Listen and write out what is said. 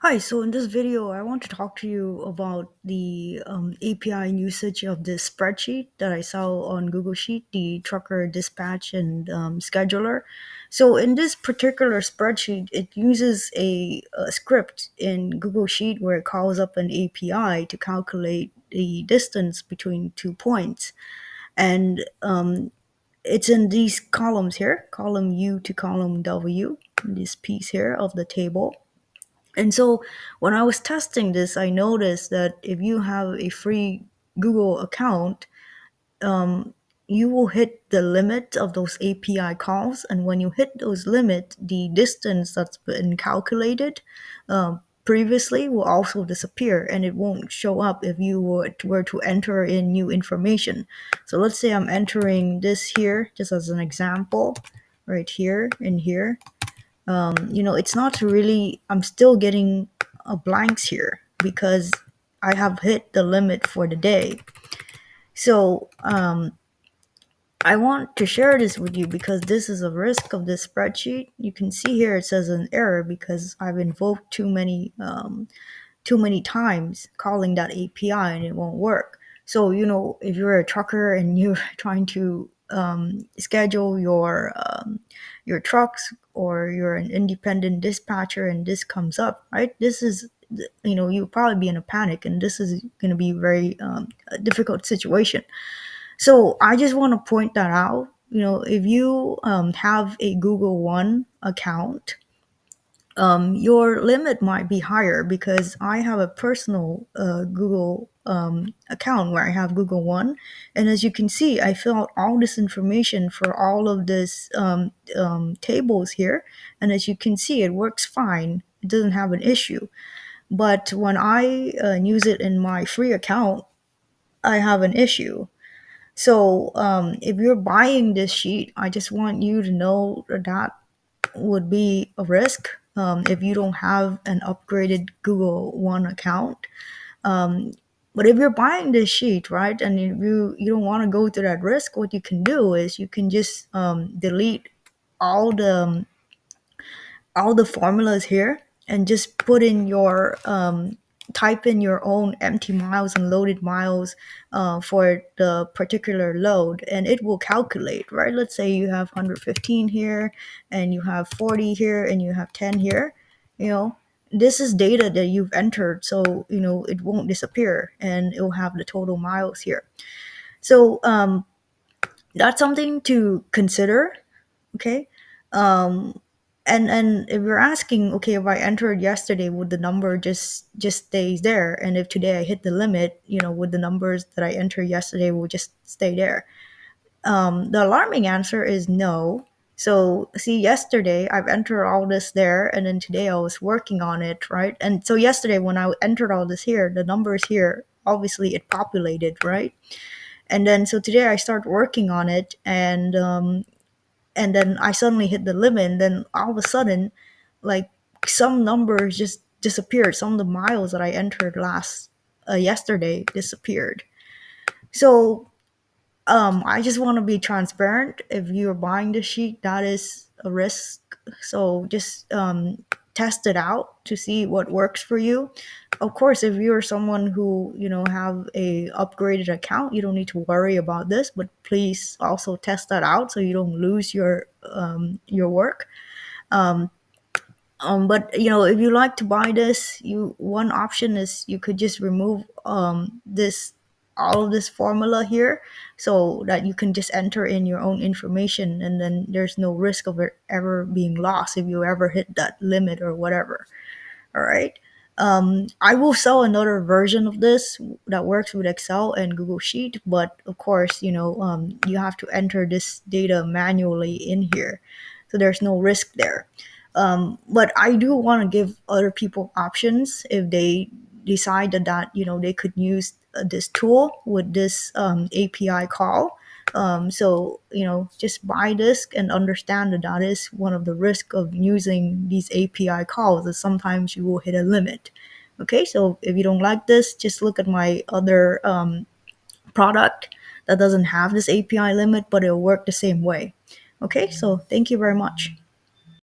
Hi, so in this video, I want to talk to you about the API and usage of this spreadsheet that I saw on Google Sheet, the trucker dispatch and scheduler. So in this particular spreadsheet, it uses a script in Google Sheet where it calls up an API to calculate the distance between 2 points. And it's in these columns here, column U to column W, this piece here of the table. And so when I was testing this, I noticed that if you have a free Google account, um, you will hit the limit of those API calls. And when you hit those limit, the distance that's been calculated previously will also disappear and it won't show up if you were to enter in new information. So let's say I'm entering this here just as an example, right here and here. It's not really, I'm still getting blanks here because I have hit the limit for the day. So I want to share this with you because this is a risk of this spreadsheet. You can see here it says an error because I've invoked too many times calling that API and it won't work. So, if you're a trucker and you're trying to schedule your trucks, or you're an independent dispatcher and this comes up, right? This is, you'll probably be in a panic and this is going to be very a difficult situation. So I just want to point that out. If you have a Google One account, your limit might be higher because I have a personal Google account where I have Google One, and as you can see, I fill out all this information for all of this tables here, and as you can see, it works fine. It doesn't have an issue. But when I use it in my free account, I have an issue. So if you're buying this sheet, I just want you to know that would be a risk if you don't have an upgraded Google One account. Um, but if you're buying this sheet, right, and if you don't want to go through that risk, what you can do is you can just delete all the all the formulas here and just put in your type in your own empty miles and loaded miles for the particular load, and it will calculate, right? Let's say you have 115 here and you have 40 here and you have 10 here. This is data that you've entered, so it won't disappear and it will have the total miles here. So that's something to consider. Okay. Um and and if you're asking, okay, if I entered yesterday, would the number just stays there, and if today I hit the limit, would the numbers that I entered yesterday will just stay there? The alarming answer is no. So see, yesterday I've entered all this there, and then today I was working on it, right? And so yesterday when I entered all this here, the numbers here, obviously it populated, right? And then so today I start working on it, and then I suddenly hit the limit, and then all of a sudden, like, some numbers just disappeared. Some of the miles that I entered last yesterday disappeared. So I just want to be transparent. If you're buying the sheet, that is a risk. So just test it out to see what works for you. Of course, if you're someone who have a upgraded account, you don't need to worry about this. But please also test that out so you don't lose your work. But if you like to buy this, you one option is you could just remove this all of this formula here, so that you can just enter in your own information, and then there's no risk of it ever being lost if you ever hit that limit or whatever. All right. I will sell another version of this that works with Excel and Google Sheet, but of course, you have to enter this data manually in here, so there's no risk there. But I do want to give other people options if they decide that they could use this tool with this API call. So just buy this and understand that that is one of the risks of using these API calls, is sometimes you will hit a limit. Okay, so if you don't like this, just look at my other product that doesn't have this API limit, but it'll work the same way. Okay, so thank you very much.